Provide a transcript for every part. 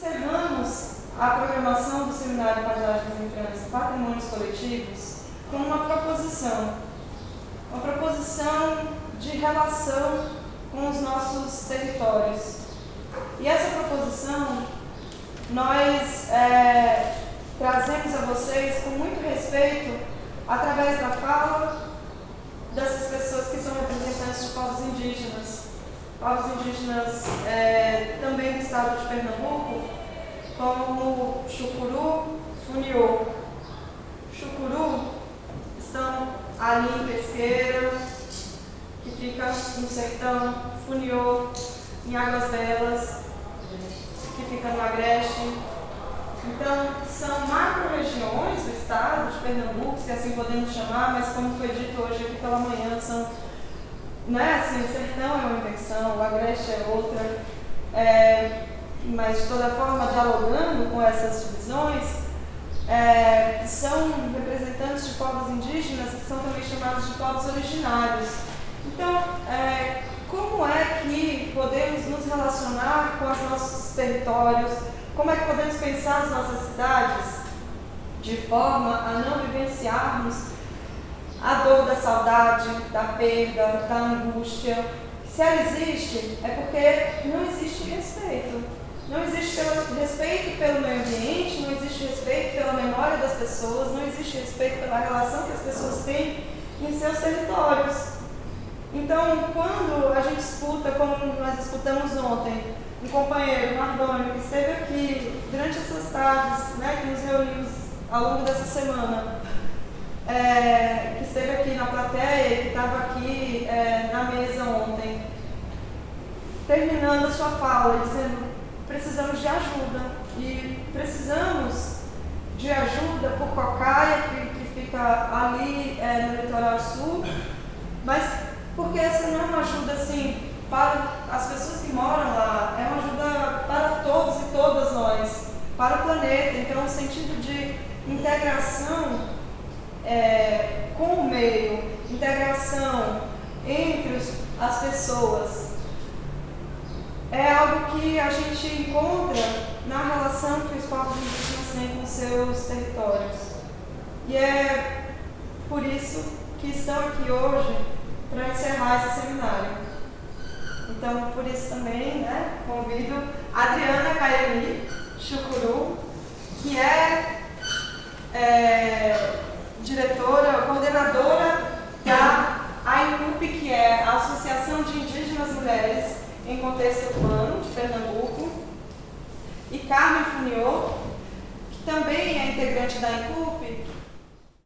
encerramos a programação do Seminário Paisagens e Crianças Patrimônios Coletivos com uma proposição de relação com os nossos territórios. E essa proposição nós trazemos a vocês com muito respeito através da fala dessas pessoas que são representantes de povos indígenas também do estado de Pernambuco, como Chucuru, Funiô. Chucuru estão ali em Pesqueira, que fica no sertão, Funiô, em Águas Belas, que fica no Agreste. Então, são macro-regiões do estado de Pernambuco, se assim podemos chamar, mas como foi dito hoje aqui pela manhã, são, assim, o sertão é uma invenção, o Agreste é outra, mas de toda forma, dialogando com essas divisões, são representantes de povos indígenas que são também chamados de povos originários. Então, como é que podemos nos relacionar com os nossos territórios? Como é que podemos pensar as nossas cidades de forma a não vivenciarmos a dor da saudade, da perda, da angústia? Se ela existe, é porque não existe respeito. Não existe respeito pelo meio ambiente, não existe respeito pela memória das pessoas, não existe respeito pela relação que as pessoas têm em seus territórios. Então, quando a gente escuta, como nós escutamos ontem, um companheiro, Mardônio, que esteve aqui durante essas tardes, que nos reunimos ao longo dessa semana, que esteve aqui na plateia e que estava aqui na mesa ontem, terminando a sua fala, dizendo: precisamos de ajuda, e precisamos de ajuda por Cocaia, que fica ali no litoral sul, mas porque essa não é uma ajuda assim para as pessoas que moram lá, é uma ajuda para todos e todas nós, para o planeta. Então, o sentido de integração com o meio, integração entre as pessoas, é algo que a gente encontra na relação que os povos indígenas têm com seus territórios. E é por isso que estão aqui hoje para encerrar esse seminário. Então, por isso também, convido a Adriana Caemi Chucuru, que é diretora, coordenadora da AINUP, que é a Associação de Indígenas Mulheres em Contexto Urbano de Pernambuco, e Carmen Funiô, que também é integrante da AINUP,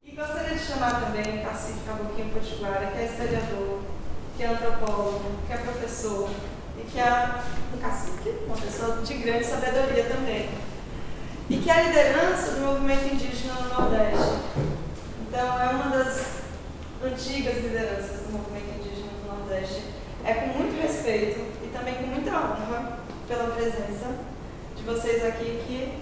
e gostaria de chamar também Cacique Caboclinho Potiguara, que é historiador, que é antropólogo, que é professor, e que é um cacique, uma pessoa de grande sabedoria também, e que é a liderança do movimento indígena no Nordeste. Então, é uma das antigas lideranças do movimento indígena no Nordeste. É com muito respeito e também com muita honra pela presença de vocês aqui, que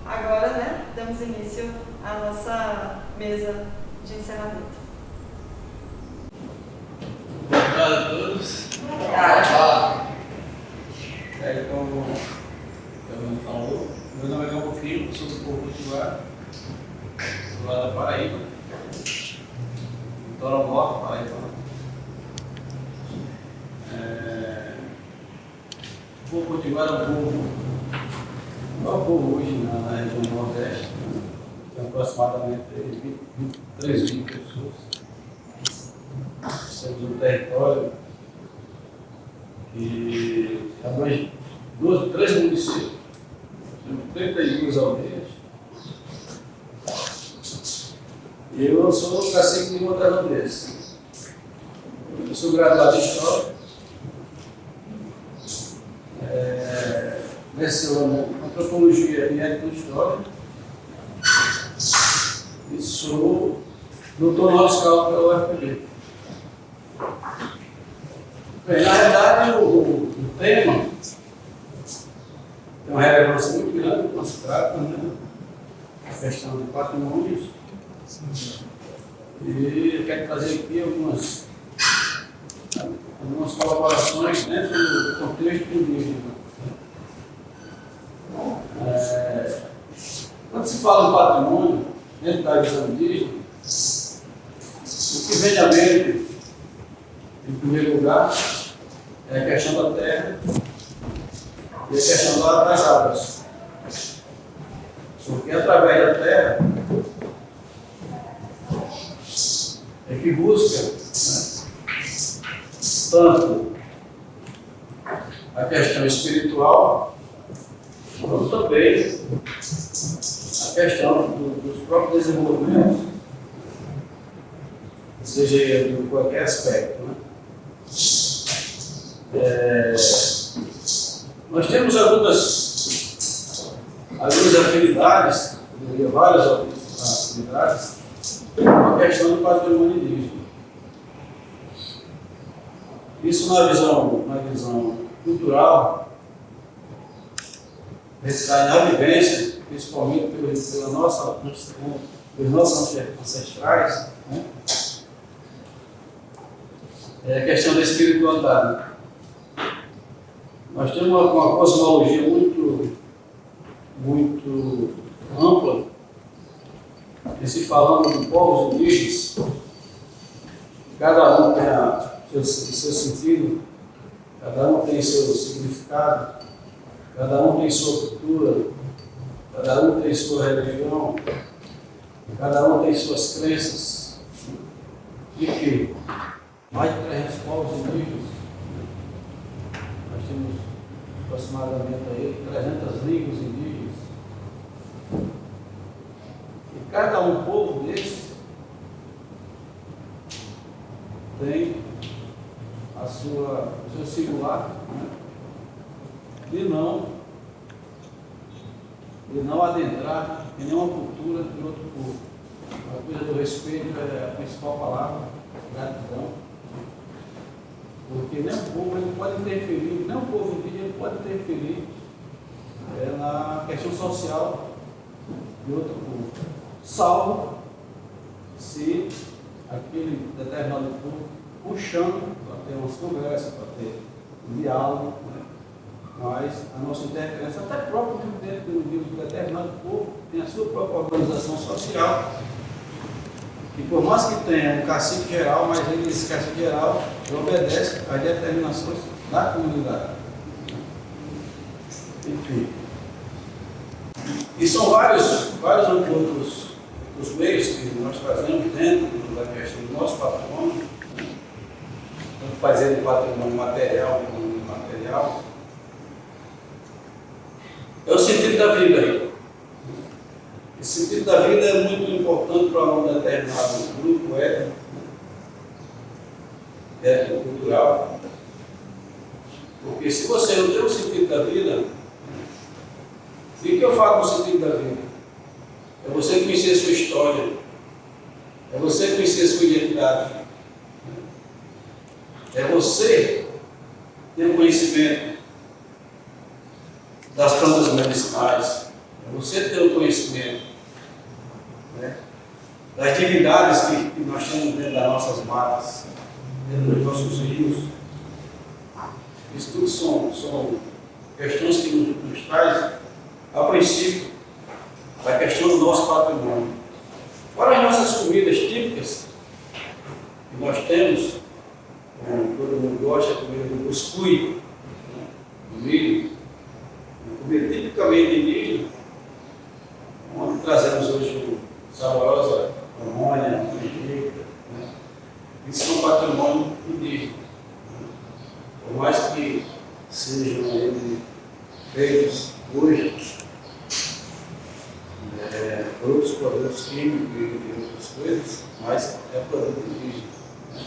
agora, damos início à nossa mesa de encerramento. Obrigado a todos. Como o falou, meu nome é João Filho, sou do povo potiguar, sou lá da Paraíba, Torobó, Paraíba. O povo potiguar é um povo hoje na região do Nordeste, tem aproximadamente 23 mil pessoas. Temos um território que abrange 13 municípios, temos 32 aldeias. E eu sou cacique de uma das aldeias. Eu sou graduado em História, leciono Antropologia e Etnohistória, e sou doutor honoris causa pela UFPB. Bem, na verdade, o tema tem uma relevância muito grande quando se trata, a questão de patrimônios. E eu quero trazer aqui algumas colaborações dentro do contexto indígena. se fala em patrimônio, dentro da visão indígena, o que vem à mente, em primeiro lugar, é a questão da terra e a questão das águas. Porque através da terra é que busca, né, tanto a questão espiritual, como também a questão dos próprios desenvolvimentos, seja em qualquer aspecto. Né? Nós temos algumas afinidades, várias afinidades, com a questão do patrimônio indígena. Isso na visão cultural, recai na vivência, principalmente pelos nossos ancestrais, né? É a questão da espiritualidade. Nós temos uma cosmologia muito ampla, e se falando de povos indígenas, cada um tem seu sentido, cada um tem seu significado, cada um tem sua cultura, cada um tem sua religião, cada um tem suas crenças. E que mais de 300 povos indígenas, nós temos aproximadamente aí 300 línguas indígenas. E cada povo desse tem o seu singular, né? de não adentrar em nenhuma cultura de outro povo. A coisa do respeito é a principal palavra, gratidão. Porque nenhum povo ele pode interferir, nenhum povo indígena pode interferir na questão social de outro povo, salvo se aquele determinado povo puxando para ter umas conversas, para ter um diálogo, né? Mas a nossa interferência, até próprio dentro de um determinado povo, tem a sua própria organização social. E por mais que tenha um cacique geral, mas esse cacique geral obedece às determinações da comunidade. Enfim. E são vários outros meios que nós fazemos dentro da questão do nosso patrimônio, tanto fazendo patrimônio material como imaterial. É o sentido da vida. Esse sentido da vida é muito importante para um determinado grupo étnico-cultural. Porque se você não tem o sentido da vida, o que eu falo com o sentido da vida? É você conhecer a sua história, é você conhecer a sua identidade, é você ter o conhecimento das plantas medicinais, é você ter o conhecimento, né, das divindades que nós temos dentro das nossas matas, dentro dos nossos rios. Isso tudo são questões que nos traz, a princípio, da questão do nosso patrimônio. Fora as nossas comidas típicas, que nós temos, todo mundo gosta de comer do cuscuz, né, do milho, comida tipicamente indígena, onde trazemos hoje saborosa amônia, canjica, né? Isso são patrimônio indígena. Por mais que sejam feitos hoje por outros produtos químicos e outras coisas, mas é produto indígena. Né?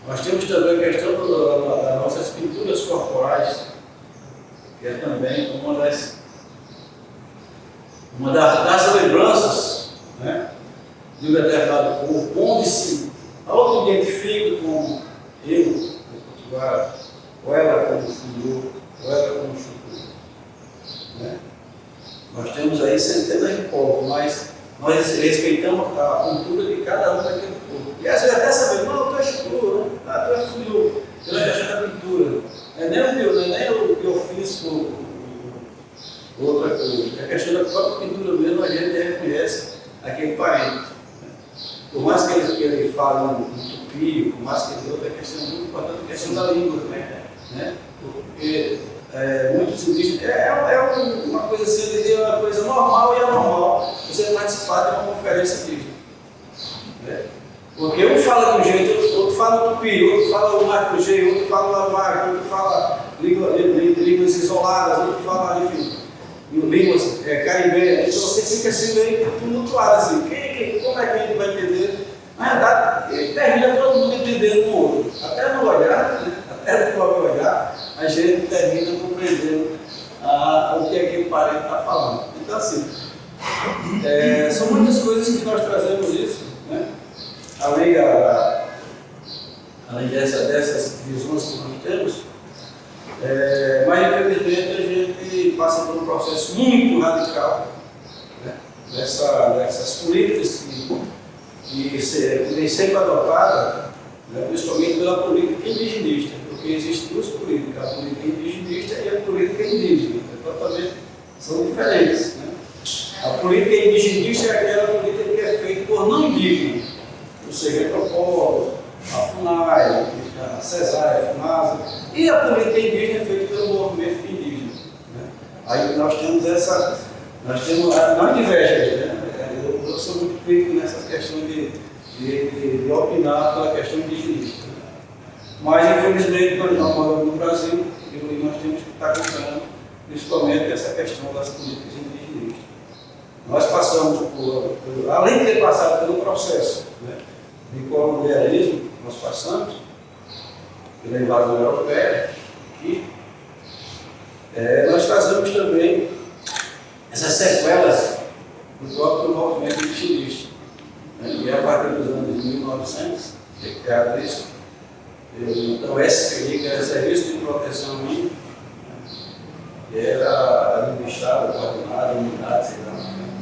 Nós temos também a questão das nossas pinturas corporais, que é também uma das lembranças, né, de um determinado povo, onde se auto-identifica como eu, Potiguara, ou ela como Senhor, ou ela como Chucuru. Né? Nós temos aí centenas de povos, mas nós respeitamos a cultura de cada um daquele povo. E às vezes até sabemos, não, tu é Chucuru, né? Tu é Senhor, eu não questão da pintura. Não é nem o que eu fiz por outra coisa. A questão da própria pintura mesmo, a gente mais que de outra, é questão muito importante, a questão da língua também, né? Porque muitos indígenas, uma coisa assim, uma coisa normal e anormal você participar de uma conferência indígena. Né? Porque um fala de um jeito, outro fala o tupi, outro fala o marco-G, outro fala o marco, outro fala línguas isoladas, outro fala, enfim, línguas caribenhas. Então você fica assim meio tumultuado, assim, como é que a gente vai entender? Na verdade, termina todo mundo entendendo um outro. Até no olhar, né? Até no próprio olhar, a gente termina compreendendo o que aquele parente está falando. Então, assim, são muitas coisas que nós trazemos isso, né? Além dessas visões que nós temos, mas infelizmente a gente passa por um processo muito radical, né? Dessas políticas que vem sempre adotada, né? Principalmente pela política indigenista, porque existem duas políticas, a política indigenista e a política indígena, totalmente são diferentes. Né? A política indigenista é aquela política que é feita por não indígenas, ou seja, Petropólis, a FUNAI, a CESAR, a FUNASA, e a política indígena é feita pelo movimento indígena. Né? Aí nós temos não diverge, né? Eu sou muito crítico nessas questões de opinar pela questão indigenista. Né? Mas, infelizmente, quando nós moramos no Brasil, nós temos que estar acompanhando principalmente essa questão das políticas indigenistas. Nós passamos além de ter passado pelo processo, né, de colonialismo, nós passamos pela invasão europeia e nós trazemos também essas sequelas do próprio movimento indigenista. Né, e a partir dos anos de 1900, que é criado isso, então o SPI, que era Serviço de Proteção Índia, que era administrado, coordenado, unidade, sei lá,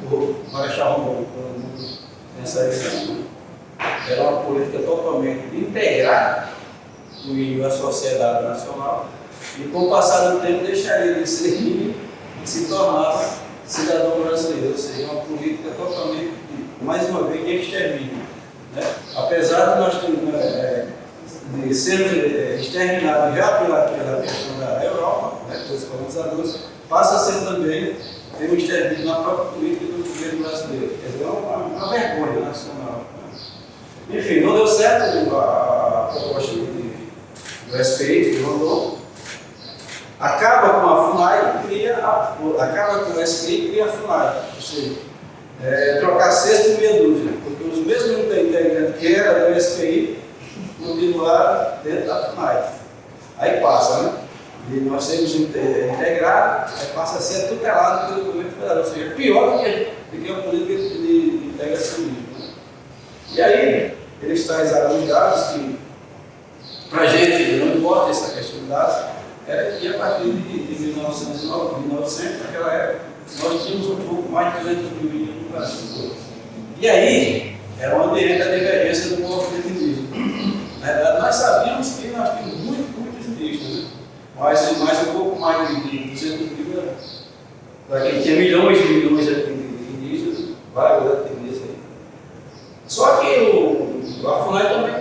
por Marechal Rondon, todo mundo pensa isso. Né? Era uma política totalmente de integrar o índio à sociedade nacional e, com o passar do tempo, deixaria de ser índio e se tornava cidadão brasileiro. Ou seja, uma política totalmente, mais uma vez, de extermínio. Né? Apesar de nós de sermos exterminados já pela questão da Europa, né, pelos colonizadores, passa a ser também um extermínio na própria política do governo brasileiro. Quer dizer, uma vergonha nacional. Né? Enfim, não deu certo a proposta do SPI, de Rondon, acaba com a FUNAI, acaba com o SPI e cria a FUNAI. Ou seja, trocar cesto e meia dúzia, porque os mesmos integrantes que era do SPI continuaram dentro da FUNAI. Aí passa, né? E nós sermos integrados, aí passa a ser tutelado pelo governo federal, ou seja, pior do que a política de integração. Né? E aí, eles trazem alguns dados que, para a gente, não importa essa questão de dados, que a partir de 1900, naquela época, nós tínhamos um pouco mais de 200 mil índios no Brasil. E aí, era onde entra a divergência do movimento indígena. Na verdade, nós sabíamos que nós tínhamos muitos indígenas, né? Mas um pouco mais de 200 mil, para quem tinha milhões de indígenas, vários indígenas aí. Só que a FUNAI também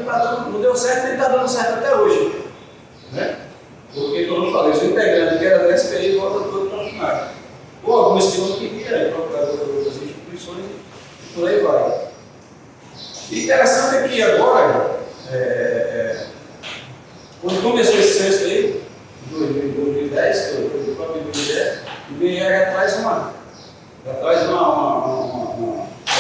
não deu certo e está dando certo até hoje. Né? Porque, como eu falei, os integrantes que eram da SPI voltam todos para a FUNAI. Ou alguns que não queriam, aí procuraram outras instituições e por aí vai. E interessante é que agora, quando começou esse censo aí, em 2010, que foi o próprio IBGE, o IBGE já traz uma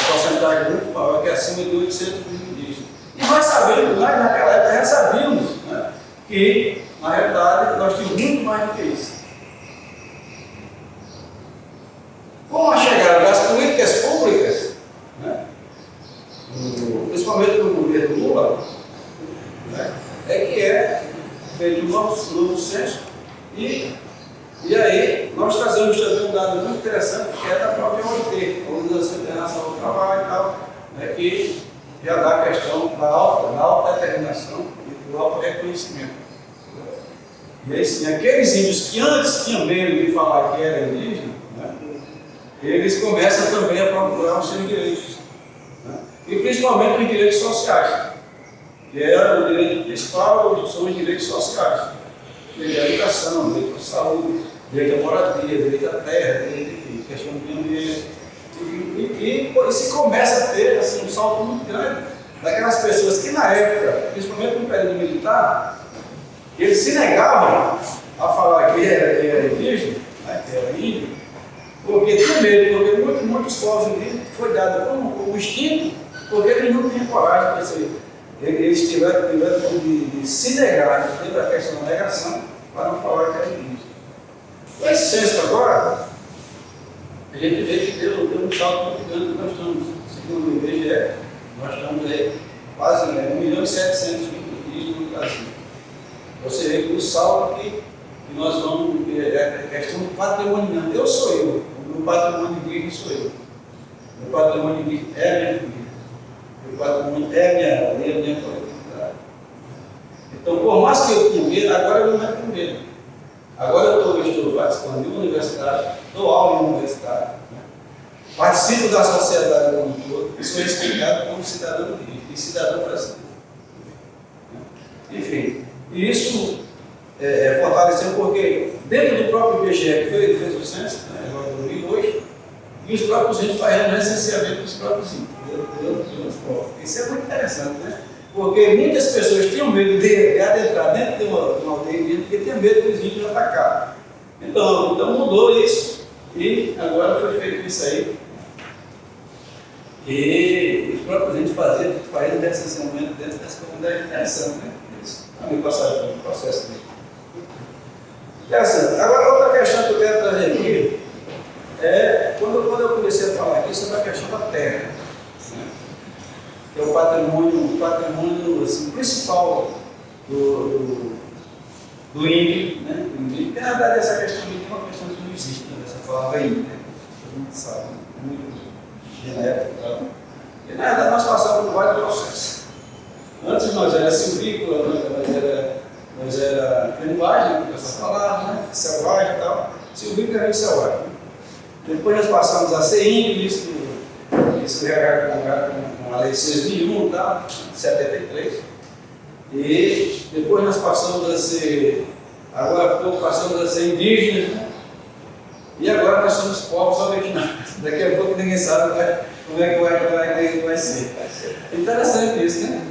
porcentagem muito maior, que é acima de 800 mil indígenas. E nós sabemos, nós naquela época já sabíamos, né, que, na realidade, nós tínhamos muito mais do que isso. Com a chegada das políticas públicas, né, principalmente no governo Lula, né, que é feito um novo censo e aí nós trazemos também um dado muito interessante que é da própria OIT, a Organização Internacional do Trabalho e tal, né, que já dá a questão da autodeterminação e do auto-reconhecimento. E aí sim, aqueles índios que antes tinham medo de falar que era indígena, né, eles começam também a procurar os seus direitos, né, e principalmente os direitos sociais. que é o direito principal, são os direitos sociais. Direito à educação, direito à saúde, direito à moradia, direito à terra, direito à questão do meio ambiente. E se começa a ter assim, um salto muito grande daquelas pessoas que na época, principalmente no período militar, eles se negavam a falar que era indígena, né, que era índio, porque tinha medo, porque muitos povos indígenas foi dado como instinto, porque eles não tinham coragem, eles tiveram de se negar, teve a questão da negação, para não falar que era indígena. Com esse censo agora, a gente vê que deu um salto muito grande, nós estamos, segundo o IBGE, nós estamos aí quase 1.700.000 indígenas no Brasil. Você vê que o salto que nós vamos, é a questão do patrimônio. Eu sou eu, o meu patrimônio indígena sou eu. O meu patrimônio indígena é a minha família. O meu patrimônio é a minha coletividade. Então, por mais que eu tenha medo, agora eu não é com medo. Agora eu estou participando de uma universidade, dou aula em uma universidade, né? Participo da sociedade como um todo e sou respeitado como cidadão indígena e cidadão brasileiro. Enfim, e isso fortaleceu porque dentro do próprio IBGE, que fez o censo, né, agora em 2002, e os próprios índios fazendo recenseamento dos próprios índios. Isso é muito interessante, né? Porque muitas pessoas tinham medo de adentrar dentro de uma aldeia indígena porque tinham medo dos índios atacar. Então mudou isso e agora foi feito isso aí. E os próprios índios faziam recenseamento dentro dessa comunidade. Interessante, né? Isso também passaram pelo processo dele. Interessante. Agora, outra questão que eu quero trazer aqui é quando eu comecei a falar aqui sobre a questão da terra, né? Que é o patrimônio assim, principal do índio, né? Porque na verdade essa questão do índio é uma questão que não existe, né? Essa palavra índio, né? Todo mundo sabe, é muito genético e tal. E na verdade nós passamos por vários processos. Antes nós era silvícola, nós era canibagem, né? Que o pessoal falava, né? Selvagem e tal. Silvícola era selvagem. Né? Depois nós passamos a ser índio, isso já com a lei 6.001 e tal, 73. E depois nós passamos a ser, agora há pouco passamos a ser indígenas, né? E agora nós somos povos originários. Daqui a pouco ninguém sabe como é que vai ser. Interessante isso, né?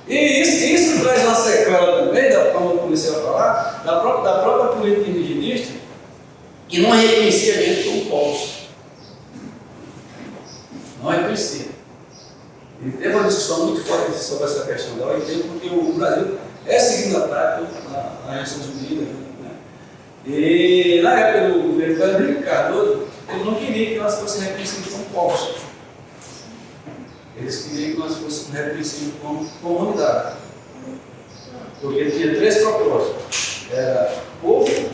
E isso traz uma sequela também, como eu comecei a falar, da própria política indigenista, que não reconhecia a gente como povos. Não reconhecia. E teve uma discussão muito forte sobre essa questão da OIT, porque o Brasil é signatário na Nações Unidas, né? E na época do governo Fernando Henrique Cardoso, ele não queria que nós fôssemos reconhecidos como povos. Eles queriam que nós fôssemos reconhecidos como comunidade. Porque tinha três propósitos: era povo,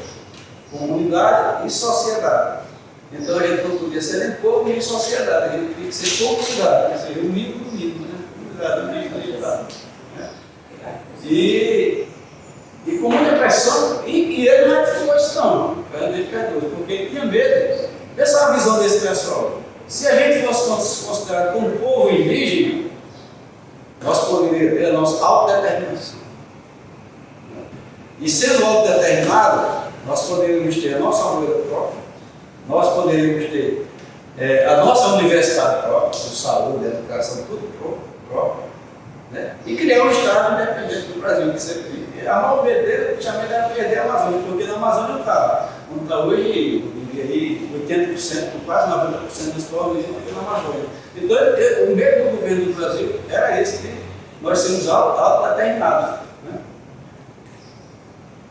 comunidade e sociedade. Então a gente não podia ser nem povo nem sociedade, a gente tinha que ser comunidade, quer dizer, unido, né? Comunidade unida. Né? E com muita pressão, e ele não ficou isso não, Fernando Cardoso, porque ele tinha medo. Essa é a visão desse pessoal. Se a gente fosse considerado como povo indígena, nós poderíamos ter a nossa autodeterminação. E sendo autodeterminado, nós poderíamos ter a nossa moeda própria, nós poderíamos ter a nossa universidade própria, de saúde, de educação, tudo próprio, né? E criar um Estado independente do Brasil, que sempre a mal perder, eu chamei de perder a Amazônia, porque na Amazônia não está hoje, 80%, quase 90% dos povos vivem na Amazônia. Então, o medo do governo do Brasil era esse, que nós sermos autodeterminados. Né?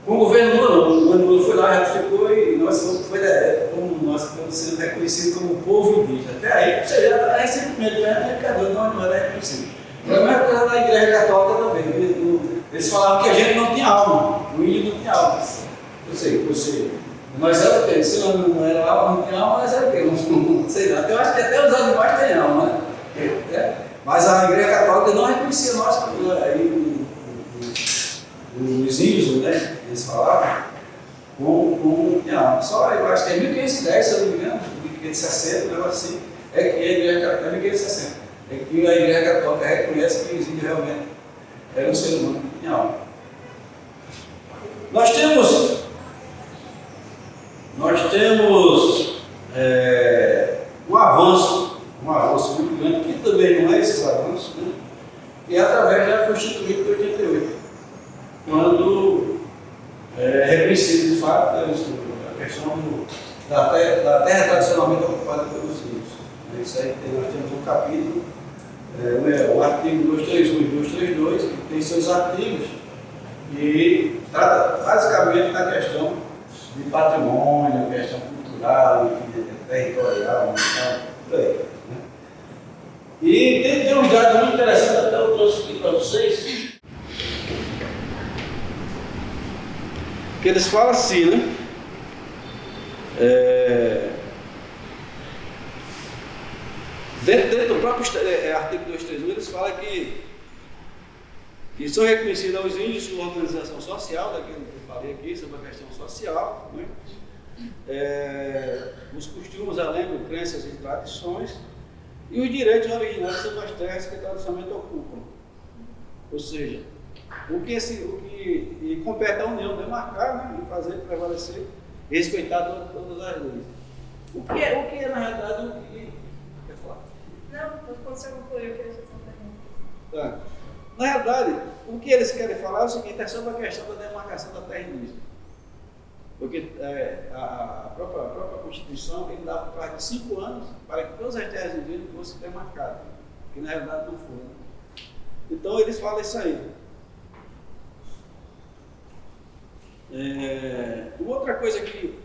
Com o governo Lula, não. O governo Lula foi lá, ratificou e nós fomos sendo reconhecidos como povo indígena. Até aí, você já está simplesmente não era reconhecido. O problema é coisa da Igreja Católica também. Eles falavam que a gente não tinha alma, o índio não tinha alma. Nós era o quê? Se não era alma, não tinha alma, nós era o quê? Não sei lá. Eu acho que até os animais têm alma, né? Mas a Igreja Católica não reconhecia nós, os índios, né? Eles falavam, como tinha alma. Só eu acho que é 1510, se eu não me engano, 1560, um negócio assim, é que a Igreja Católica, é 1560, é que a Igreja Católica reconhece que os índios realmente era um ser humano que tinha alma. Nós temos um avanço muito grande, que também não é esses avanços, né? E é através da Constituinte de 88, quando reconhecido de fato a questão da terra tradicionalmente ocupada pelos índios. Isso aí nós temos um capítulo, o artigo 231 e 232, que tem seus artigos e trata basicamente da questão de patrimônio, questão cultural, enfim, territorial, militar, por aí. Né? E tem uns dados muito interessantes, até eu trouxe aqui para vocês, que eles falam assim, né? Dentro do próprio artigo 231, eles falam que são reconhecidos aos índios sua organização social, daquilo que eu falei aqui, sobre a questão social, né? Os costumes, a lembra, crenças e tradições, e os direitos originários sobre as terras que tradicionalmente ocupam. Ou seja, o que compete à União demarcar, né, e fazer prevalecer e respeitar todas as leis. O que é na realidade, o que... Quer falar? Não, quando você concluiu, eu queria fazer uma pergunta. Tá. Na realidade, o que eles querem falar é o seguinte, é sobre a questão da demarcação da terra indígena. Porque a própria Constituição ele dá prazo de 5 anos para que todas as terras indígenas fossem demarcadas, que na realidade não foram. Então eles falam isso aí. Outra coisa que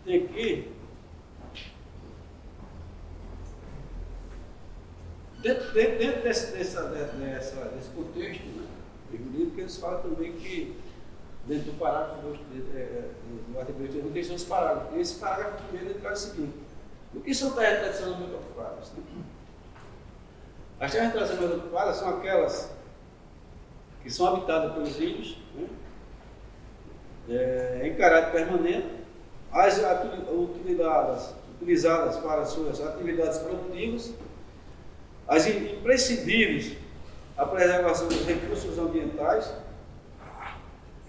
tem aqui, dentro desse contexto, né, jurídico, eles falam também que, dentro do parágrafo do artigo 2, tem seus parágrafos. E esse parágrafo primeiro ele traz o seguinte: o que são terras tradicionalmente ocupadas? As terras tradicionalmente ocupadas são aquelas que são habitadas pelos índios, né, em caráter permanente, as utilizadas para suas atividades produtivas, as imprescindíveis à preservação dos recursos ambientais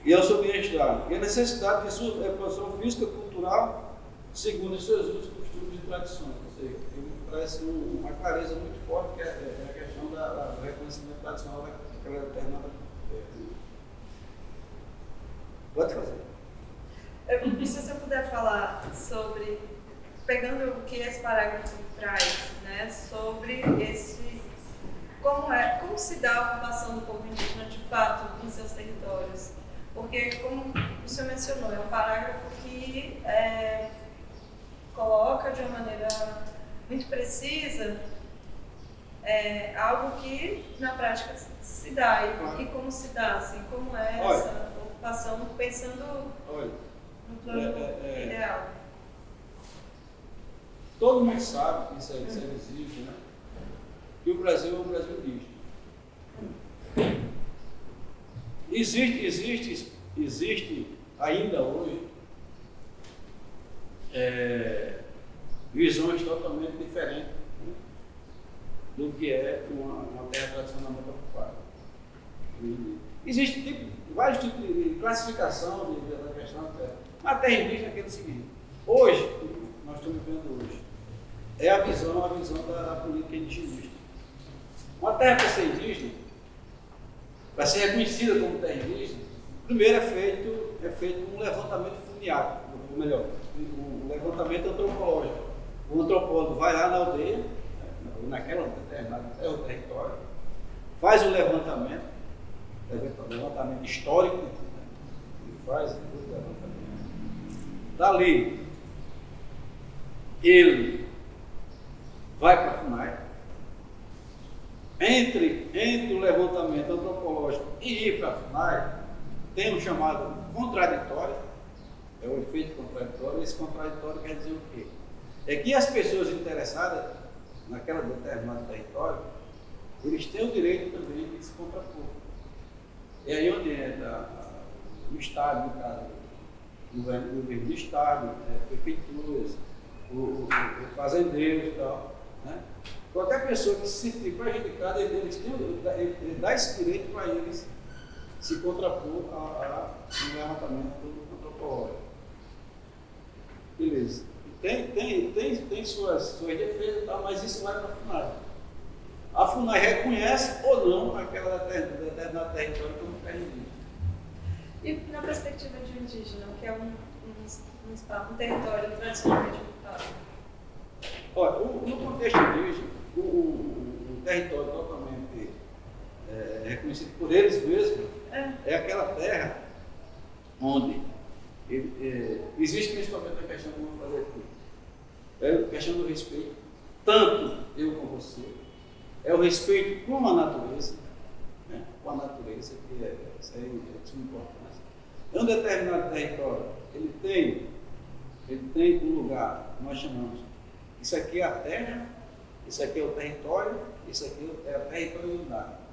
e ao seu bem-estar, e a necessidade de sua reprodução física e cultural segundo os seus usos, costumes e tradições. Ou seja, ele traz uma clareza muito forte, que é a questão do reconhecimento tradicional daquela determinada. Pode fazer. Se você puder falar sobre, pegando o que esse parágrafo traz, né, sobre como se dá a ocupação do povo indígena de fato em seus territórios. Porque, como o senhor mencionou, é um parágrafo que coloca de uma maneira muito precisa algo que na prática se dá. E como se dá, assim, como é essa ocupação, pensando no plano ideal. Todo mundo sabe que isso é visível, né? Que o Brasil é um Brasil indígena. Existe ainda hoje visões totalmente diferentes, né, do que é uma terra tradicionalmente ocupada. Existem vários tipos de classificação da questão da terra. Mas a terra indígena é aquele seguinte: hoje, nós estamos vendo hoje, é a visão da política indigenista. Uma terra para ser indígena, para ser reconhecida como terra indígena, primeiro é feito um levantamento fundiário, ou melhor, um levantamento antropológico. O antropólogo vai lá na aldeia, naquela determinada terra ou território, faz um levantamento histórico, né? Ele faz o levantamento. Dali, ele vai para a FUNAI. Entre o levantamento antropológico e ir para a FUNAI, tem um chamado contraditório, é o efeito contraditório. Esse contraditório quer dizer o quê? É que as pessoas interessadas naquela determinado território, eles têm o direito também de se contrapor. É aí onde entra o Estado, no caso, o governo do Estado, prefeituras, o fazendeiro e tal, né? Qualquer pessoa que se sentir prejudicada, ele dá esse direito para eles se contrapor ao levantamento antropológico. Beleza. Tem suas defesas, tá? Mas isso vai para a FUNAI. A FUNAI reconhece ou não aquela determinada território como terra indígena. E na perspectiva de um indígena, que é um território tradicionalmente ocupado? Olha, no contexto indígena, o território totalmente reconhecido por eles mesmos é aquela terra onde existe principalmente a questão que eu vou fazer aqui. É a questão do respeito, tanto eu com você, é o respeito com a natureza, né? Com a natureza, que isso aí é de suma importância. É um determinado território, ele tem um lugar, nós chamamos, isso aqui é a terra, isso aqui é o território, isso aqui é a territorialidade.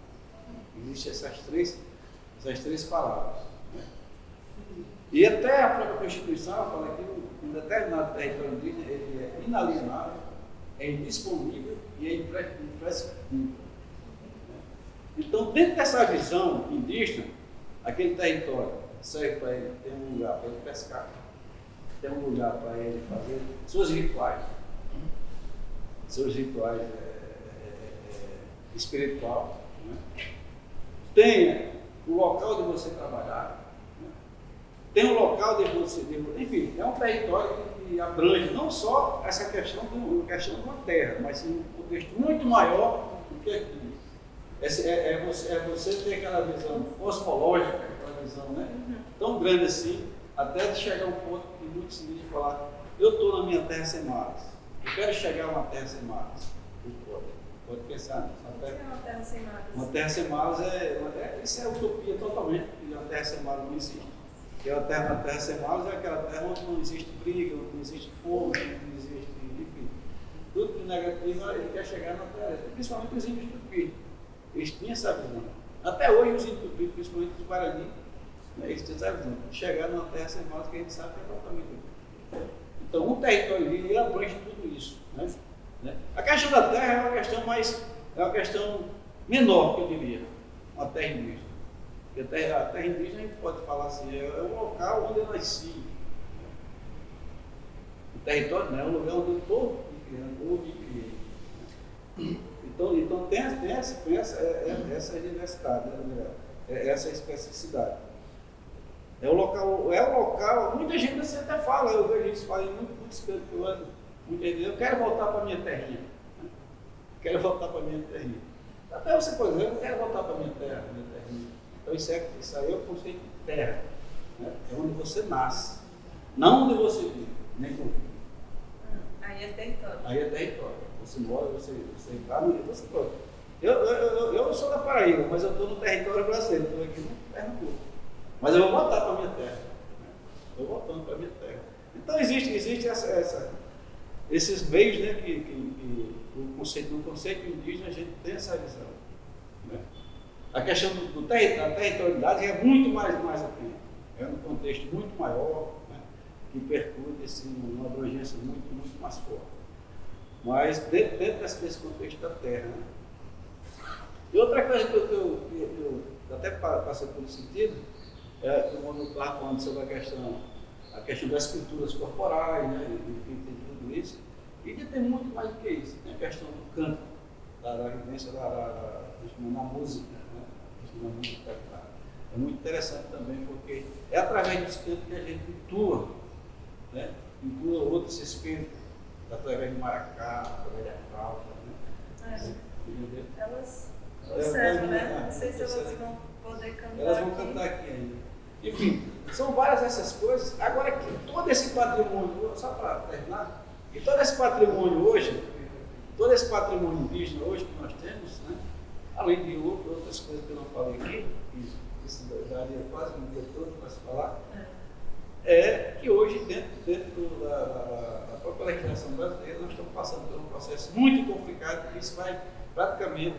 Existem essas três palavras. Né? E até a própria Constituição fala que um determinado território indígena ele é inalienável, é indisponível e é imprescritível. Então, dentro dessa visão indígena, aquele território serve para ele ter um lugar para ele pescar, tem um lugar para ele fazer seus rituais espiritual, né? Tem o local de você trabalhar, né? Tem um local de você, enfim, é um território que abrange não só essa questão de uma terra, mas sim um contexto muito maior do que aquilo. Você ter aquela visão cosmológica, aquela visão, né, tão grande assim, até de chegar a um ponto que muitos indígenas falar, eu estou na minha terra sem mares, eu quero chegar a uma terra sem mares. Pode pensar nisso. O que é uma terra sem mares? Uma terra sem mares isso é utopia totalmente, porque uma terra sem mares não existe. Porque uma terra sem mares é aquela terra onde não existe briga, onde não existe fome, onde não existe, enfim, tudo que negativo ele quer chegar na terra, principalmente os índios tupi. Eles tinham essa visão. Até hoje os índios tupi, principalmente os Guarani, né, eles tinham essa visão. Chegar numa terra sem mares que a gente sabe que é totalmente diferente. Então, um território ele abrange tudo isso. Né? A questão da terra é uma questão menor, que eu diria, uma terra indígena. Porque a terra indígena a gente pode falar assim, é um local onde eu nasci. O território não é um lugar onde eu estou criando, onde criei. Então tem essa diversidade, né? Essa especificidade. É o local, muita gente assim até fala, eu vejo isso falando muito canto, eu quero voltar para a minha terrinha. Quero voltar para a minha terrinha. Até você, por exemplo, eu quero voltar para a minha terrinha. Então isso aí é o conceito de terra. Né? É onde você nasce. Não onde você vive, nem convive. Aí é território. Aí é território. Você mora, você vai, você pode. Eu sou da Paraíba, mas eu estou no território brasileiro, estou aqui no Pernambuco. Mas eu vou voltar para a minha terra. Estou voltando para a minha terra. Então existe esses meios, né, que no conceito indígena a gente tem essa visão. Né? A questão da territorialidade é muito mais ampla. É um contexto muito maior, né, que percute assim, uma abrangência muito mais forte. Mas dentro desse contexto da terra. Né? E outra coisa que eu até passei por esse sentido, quando eu estava falando sobre a questão das pinturas corporais, né? Enfim, tem tudo isso. E que tem muito mais do que isso. Tem a questão do canto, da vivência na música. Né? Na música é muito interessante também, porque é através dos cantos que a gente intua, né? Intua outros espíritos, através do maracá, através da flauta. Né? Elas observam, né? Não sei se elas vão poder cantar. Elas vão cantar aqui ainda. Enfim, são várias essas coisas. Agora, que todo esse patrimônio, só para terminar, e todo esse patrimônio hoje, todo esse patrimônio indígena hoje que nós temos, né, além de outras coisas que eu não falei aqui, que isso daria quase um dia todo para se falar, é que hoje, dentro da própria legislação brasileira, nós estamos passando por um processo muito complicado, que isso vai praticamente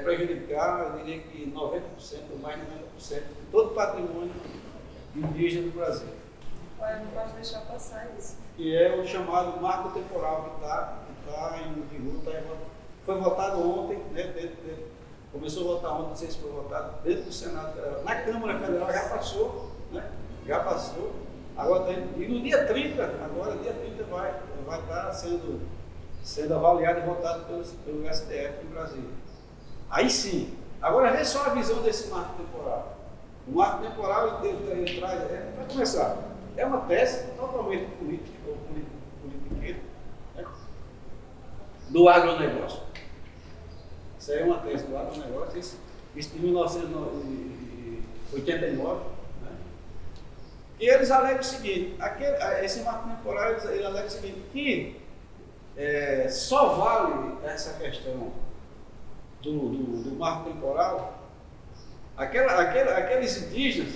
prejudicar, eu diria que 90% ou mais de 90% de todo o patrimônio indígena do Brasil. Olha, não pode deixar passar isso. Que é o chamado marco temporal que está em vigor, foi votado ontem, né, Começou a votar ontem, não sei se foi votado dentro do Senado Federal. Na Câmara Federal já passou, né? Já passou. Agora, e no dia 30, agora, dia 30 vai estar sendo avaliado e votado pelo STF em Brasília. Aí sim. Agora, vê só a visão desse marco temporal. O marco temporal, ele traz, para começar, é uma tese totalmente política, ou politiqueira, né? Do agronegócio. Isso aí é uma tese do agronegócio, isso em 1989. Né? E eles alegam o seguinte, esse marco temporal, ele alega o seguinte, que só vale essa questão do marco temporal aqueles indígenas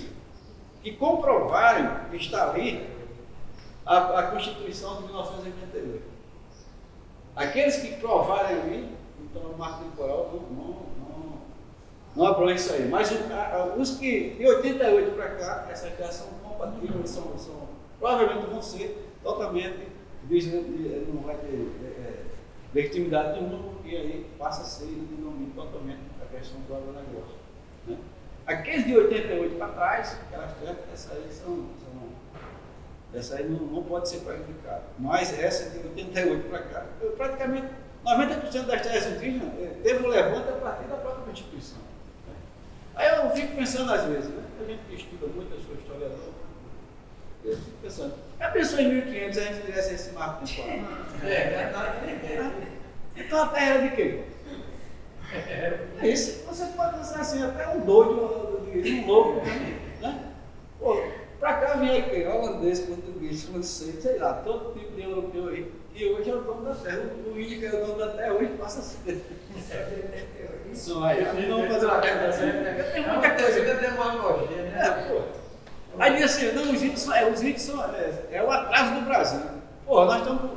que comprovarem que está ali a Constituição de 1988. Aqueles que provarem ali, então o marco temporal não aprova isso aí. Mas os que de 88 para cá, essas terras são compatíveis, provavelmente vão ser totalmente, não vai ter legitimidade nenhuma, porque aí passa a ser denomina totalmente a questão do agronegócio. Né? Aqueles de 88 para trás, aquelas terras, essa aí não pode ser prejudicada. Mas essa de 88 para cá, praticamente 90% das terras indígenas teve um levante a partir da própria Constituição. Né? Aí eu fico pensando às vezes, né? A gente que estuda muito, eu sou historiador, eu fico pensando, a pessoa em 1500 a gente tivesse esse marco temporal? Então a terra era de quem? É isso. Você pode pensar assim, até um doido, um louco, né? Pô, pra cá vem aqui, holandês, português, francês, sei lá, todo tipo de europeu aí. E hoje é o dono da terra. O índio que é o dono da terra hoje passa a ser. Isso aí, não vamos fazer uma guerra assim. Tem muita coisa. Aí diz assim, não, os índios são o atraso do Brasil. Pô, nós estamos o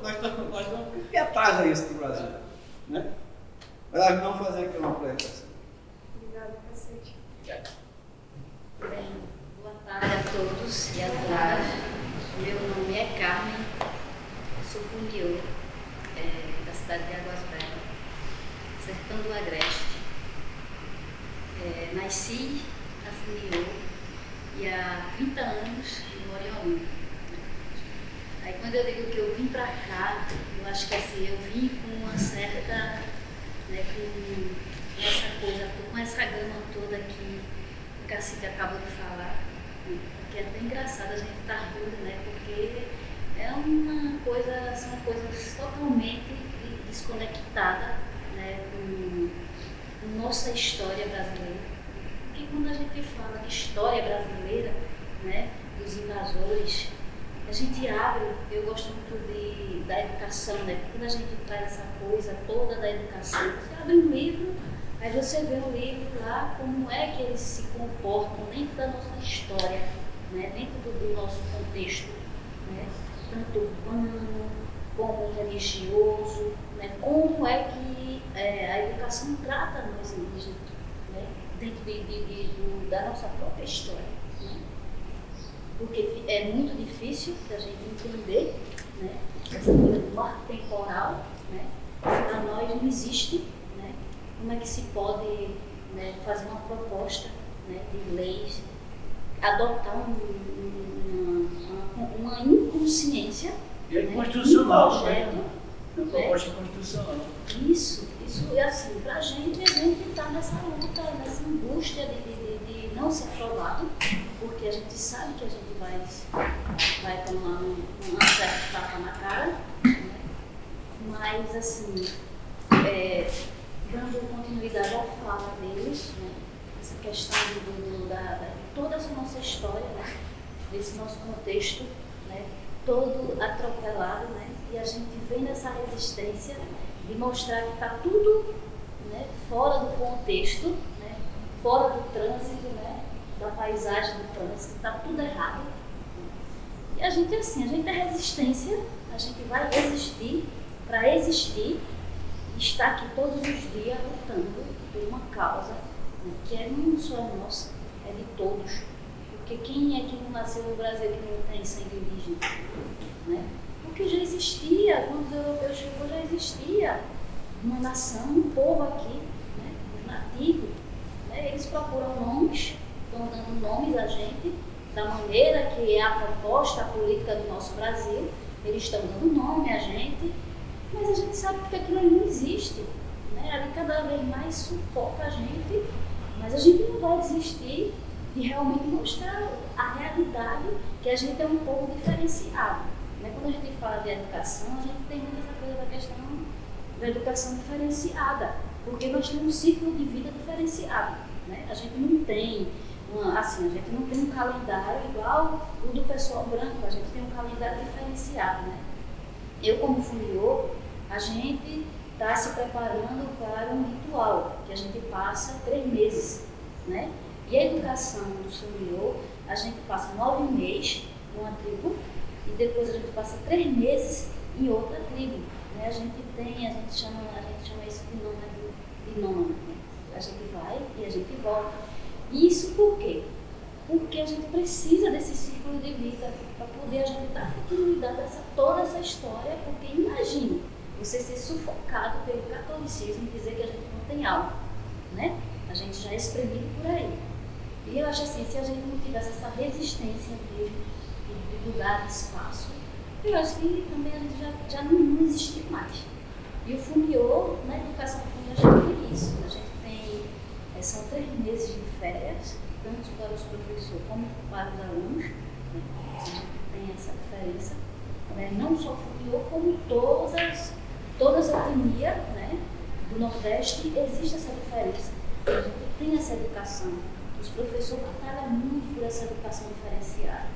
que atrasa isso do Brasil? Né? Mas não fazer aqui uma apresentação. Obrigada, Cacete. Bem, boa tarde a todos e a todas. Meu nome é Carmen, sou fundiô da cidade de Águas Belas, sertão do Agreste. Nasci na Fundiô e há 30 anos moro em Olinda. Aí quando eu digo que eu vim para cá, eu acho que assim, eu vim com uma certa, né, com essa coisa, com essa gama toda que o Cacique acabou de falar, né, que é até engraçado a gente estar rindo, né, porque são coisas totalmente desconectadas, né, com nossa história brasileira. Porque quando a gente fala de história brasileira, né, dos invasores, a gente abre, eu gosto muito da educação, né? Quando a gente traz essa coisa toda da educação, você abre um livro, aí você vê o livro lá, como é que eles se comportam dentro da nossa história, né? Dentro do nosso contexto, né? Tanto urbano, como religioso, né? Como é que a educação trata nós indígenas, né? Dentro da nossa própria história. Porque é muito difícil da gente entender, né, essa coisa do marco temporal, né, para nós não existe, né, como é que se pode, né, fazer uma proposta, né, de leis, adotar uma inconsciência, E é né, constitucional, um projeto, né? É uma proposta constitucional. Isso, e assim, para a gente está nessa luta, nessa angústia de não ser aprovado, porque a gente sabe que a gente vai tomar um certo tapa na cara, né? Mas assim, dando continuidade à fala deles, né? Essa questão de toda essa nossa história, né? Desse nosso contexto, né? Todo atropelado, né? E a gente vem nessa resistência de mostrar que está tudo, né, fora do contexto, né, fora do trânsito, né, da paisagem do trânsito, está tudo errado. E a gente é resistência, a gente vai resistir para existir e estar aqui todos os dias lutando por uma causa, né, que não só é nossa, é de todos. Porque quem é que não nasceu no Brasil que não tem sangue indígena? Né? Porque já existia, quando os europeus chegou, já existia uma nação, um povo aqui, né? antigo, né, eles procuram nomes, estão dando nomes a gente, da maneira que é a proposta política do nosso Brasil, eles estão dando nome a gente, mas a gente sabe que aquilo ali não existe. Né? Ali cada vez mais sufoca a gente, mas a gente não vai desistir de realmente mostrar a realidade que a gente é um povo diferenciado. Né? Quando a gente fala de educação, a gente tem muito essa coisa da questão da educação diferenciada, porque nós temos um ciclo de vida diferenciado. Né? A gente não tem a gente não tem um calendário igual o do pessoal branco, a gente tem um calendário diferenciado. Né? Eu, como funiô, a gente está se preparando para um ritual, que a gente passa 3 meses. Né? E a educação do funiô, a gente passa 9 meses numa tribo e depois a gente passa 3 meses em outra tribo. Né? A gente chama isso de nômade. Né? A gente vai e a gente volta. Isso por quê? Porque a gente precisa desse ciclo de vida para poder a gente dar continuidade a toda essa história, porque imagine você ser sufocado pelo catolicismo e dizer que a gente não tem alma, né? A gente já é espremido por aí. E eu acho assim, se a gente não tivesse essa resistência de lugar, de espaço, eu acho que também a gente já não existia mais. E o funiô, na educação funiô, a gente tem isso. A gente tem, são 3 meses de férias, tanto para os professores como para os alunos. Né? A gente tem essa diferença. Né? Não só o funiô, como todas as etnias, né, do Nordeste, existe essa diferença. A gente tem essa educação. Os professores batalham muito por essa educação diferenciada.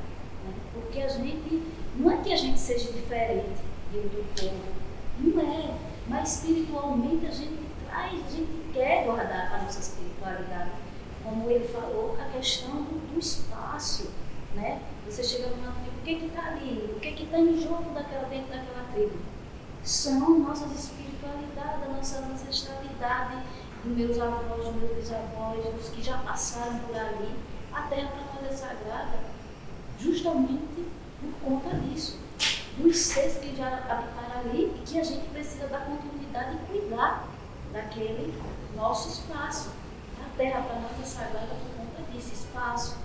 Né? Porque a gente, não é que a gente seja diferente do povo, não é, mas espiritualmente a gente quer guardar a nossa espiritualidade. Como ele falou, a questão do espaço. Né? Você chega numa tribo, o que está ali? O que está em jogo dentro daquela tribo? São nossas espiritualidades, a nossa ancestralidade, dos meus avós, dos meus bisavós, dos que já passaram por ali. A terra para nós é sagrada, justamente por conta disso. Dos seres que já habitaram ali e que a gente precisa dar continuidade e cuidar daquele nosso espaço. A terra para nós é sagrada por conta desse espaço.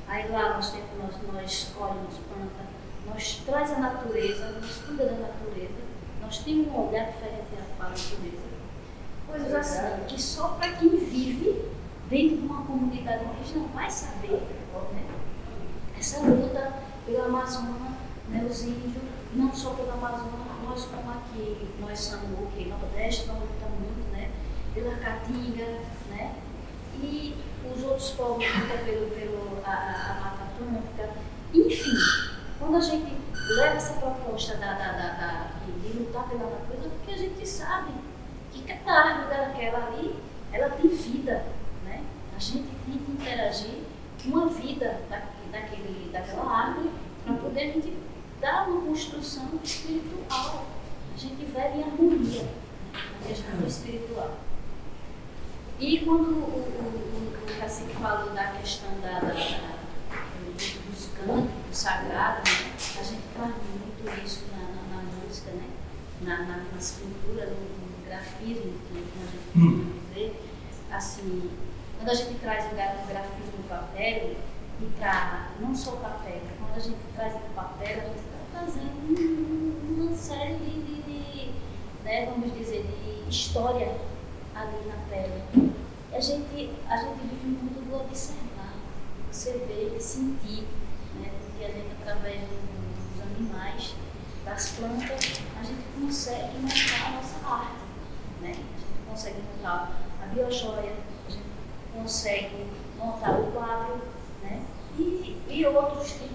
Aí lá nós colhemos planta, nós traz a natureza, nós cuida da natureza. Nós temos um olhar diferenciado para a natureza. Coisas assim, que só para quem vive dentro de uma comunidade indígena vai saber. Né? Essa luta pela Amazônia, né, os índios, não só pela Amazônia, nós como aqui, nós somos o que? Nordeste, nós lutamos muito, né? Pela Caatinga, né? E os outros povos lutam pela Mata Atlântica. Enfim, quando a gente leva essa proposta de lutar pela natureza, porque a gente sabe que cada árvore daquela ali, ela tem vida, né? A gente tem que interagir com a vida daquela árvore para poder a gente dar uma construção espiritual. A gente vive em harmonia, né? Na questão espiritual. E quando o cacique falou da questão dos cânticos sagrados, né? A gente faz muito isso na música, né? Na escultura, no grafismo, que a gente pode dizer. Assim, quando a gente traz o grafismo no papel, e não só o papel, quando a gente traz o papel, a gente está trazendo uma série de né, vamos dizer, de história ali na pele. E a gente vive no mundo do observar, você ver e sentir, né? Porque a gente, através dos animais, das plantas, a gente consegue montar a nossa arte, né? A gente consegue montar a biojoia, a gente consegue montar o quadro, né? E outros tipos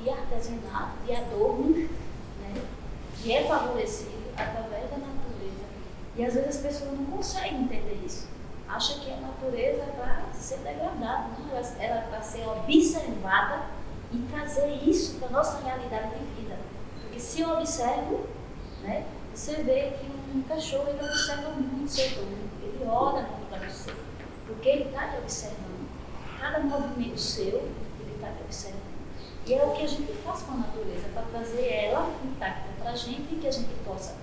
de artesanato, de adornos, né? Que é favorecido através da natureza. E às vezes as pessoas não conseguem entender isso. Acham que a natureza é para ser degradada, não? Ela é para ser observada e trazer isso para a nossa realidade de vida. Porque se eu observo, né, você vê que um cachorro ele observa muito seu dono, ele olha muito para você, porque ele está te observando. Cada movimento seu, ele está te observando. E é o que a gente faz com a natureza, para trazer ela intacta para a gente e que a gente possa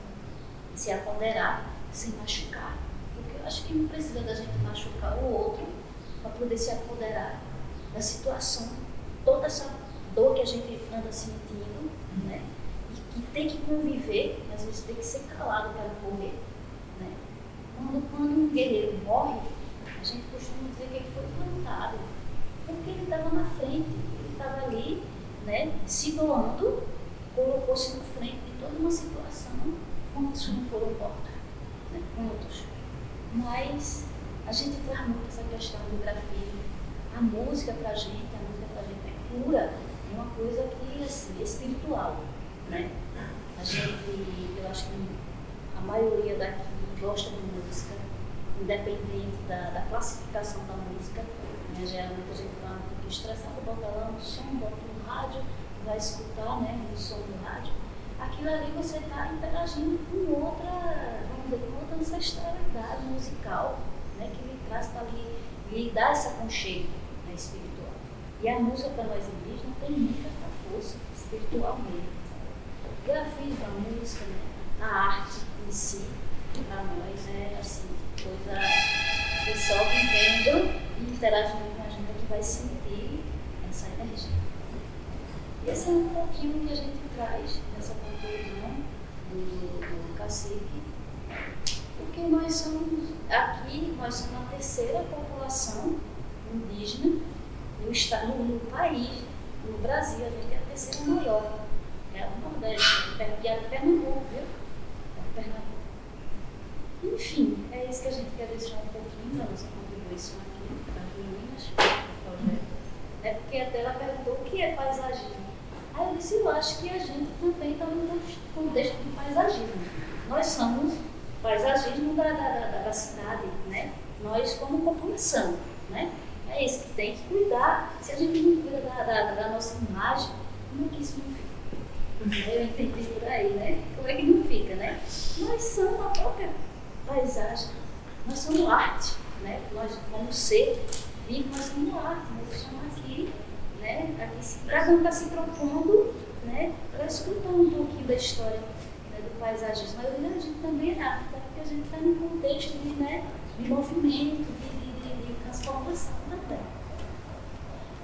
se apoderar sem machucar. Porque Eu acho que não precisa da gente machucar o outro para poder se apoderar da situação, toda essa dor que a gente anda sentindo, né? E tem que conviver, às vezes tem que ser calado para correr, né? Quando um guerreiro morre, a gente costuma dizer que ele foi plantado, porque ele estava na frente, ele estava ali, né, se doando, colocou-se na frente de toda uma situação. Quantos não foram mortos? Né? Quantos? Mas a gente traz muito essa questão do grafite. A música pra gente é pura, é uma coisa que assim, é espiritual, né? Eu acho que a maioria daqui gosta de música, independente da classificação da música, né? Geralmente a gente está um pouco estressado, bota lá no som, bota no rádio, vai escutar, né, o som do rádio. Aquilo ali você está interagindo com outra, vamos dizer, com outra ancestralidade musical, né, que lhe traz para lhe dar esse aconchego, né, espiritual. E a música para nós indígenas tem muita força espiritual mesmo. O grafite da música, né, a arte em si, para nós é assim, coisa que só quem vendo e interagindo com a gente é que vai sentir essa energia. Esse é um pouquinho que a gente traz nessa conclusão do cacique, porque nós somos a terceira população indígena no país, no Brasil, a gente é a terceira maior, é o Nordeste, é de Pernambuco, viu? É Pernambuco. Enfim, é isso que a gente quer deixar um pouquinho da nossa contribuição aqui Minas, no projeto. É porque até ela perguntou o que é paisagismo. Aí eu disse, eu acho que a gente também está no contexto do paisagismo. Nós somos paisagismo da cidade, né? Nós como população, né? É isso que tem que cuidar. Se a gente não cuida da nossa imagem, como é que isso não fica? Eu entendi por aí, né? Como é que não fica, né? Nós somos a própria paisagem, nós somos arte, né? Nós como ser vivo, nós somos arte, nós estamos aqui, né? Aqui cada um está se propondo, né, para escutar um pouquinho da história, né, do paisagismo. Mas a gente também é arte, porque a gente está num contexto de, né, de movimento, de transformação também.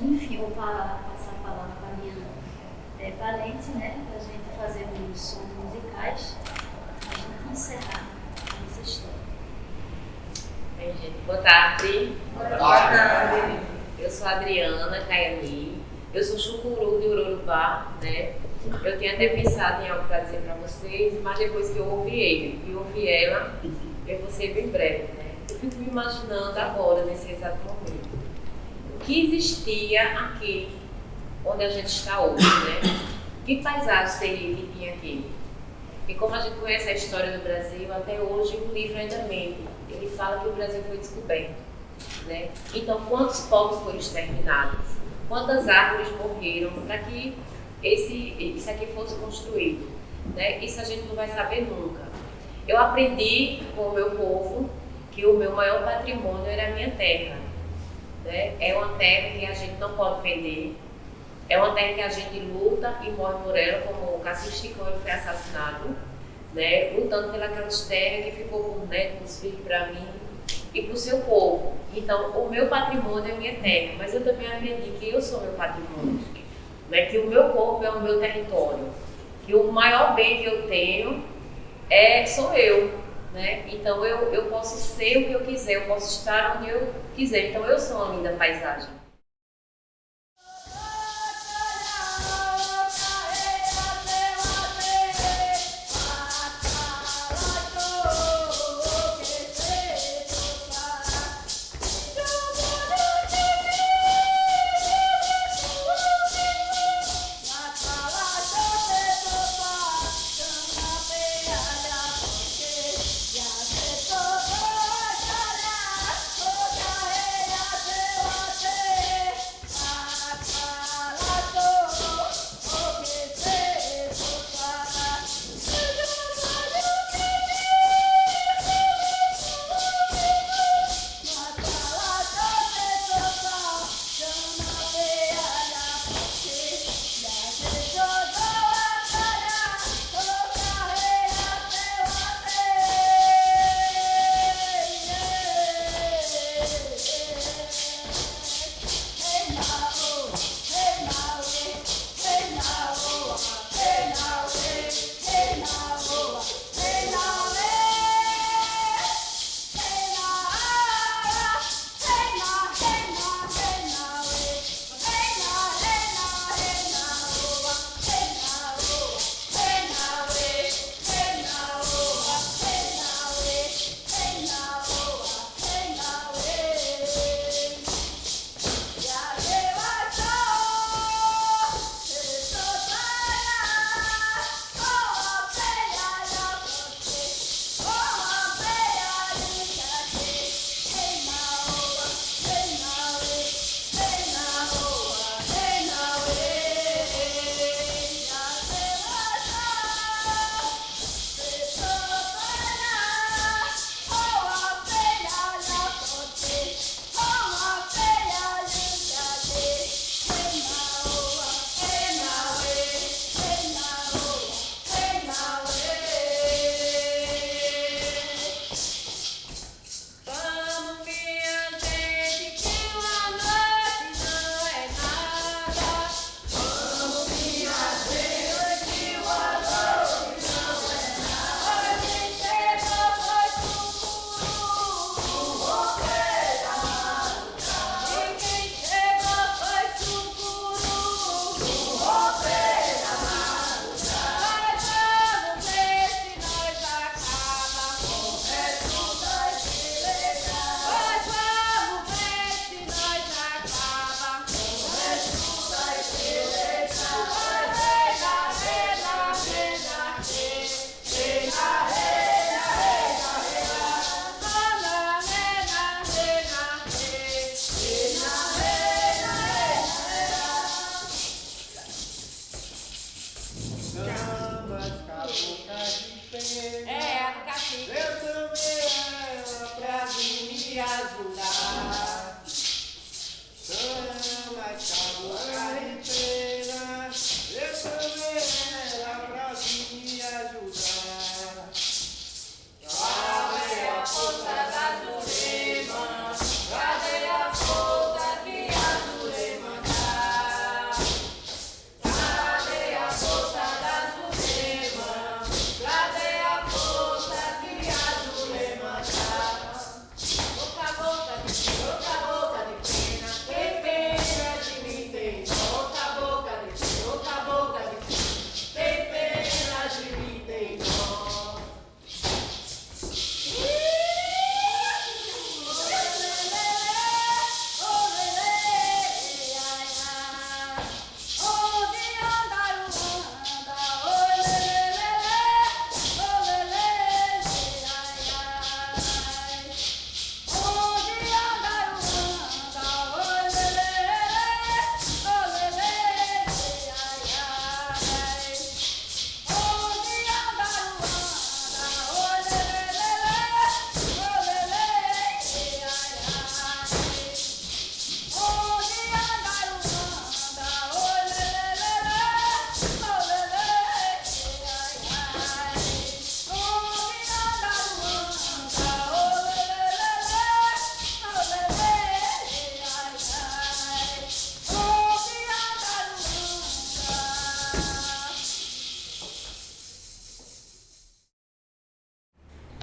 Enfim, vou passar a palavra para a minha parente, né, para a gente fazer uns sons musicais, para a gente encerrar essa história. Bem, gente, boa tarde. Boa tarde. Eu sou a Adriana Caiani, eu sou chucuru de Ururubá, né? Eu tinha até pensado em algo para dizer para vocês, mas depois que eu ouvi ele e ouvi ela, eu vou ser bem breve, né? Eu fico me imaginando agora, nesse exato momento, o que existia aqui, onde a gente está hoje, né? Que paisagem seria que tinha aqui? E como a gente conhece a história do Brasil, até hoje o livro ainda mente. Ele fala que o Brasil foi descoberto. Né? Então, quantos povos foram exterminados? Quantas árvores morreram para que isso aqui fosse construído? Né? Isso a gente não vai saber nunca. Eu aprendi com o meu povo que o meu maior patrimônio era a minha terra. Né? É uma terra que a gente não pode vender. É uma terra que a gente luta e morre por ela, como o Cacique Chicão foi assassinado, né? Lutando pelas terras que ficou por neto, os filhos para mim e para o seu povo. Então, o meu patrimônio é minha terra, mas eu também aprendi que eu sou meu patrimônio, né? Que o meu corpo é o meu território, que o maior bem que eu tenho sou eu, né? Então, eu posso ser o que eu quiser, eu posso estar onde eu quiser. Então, eu sou uma linda paisagem.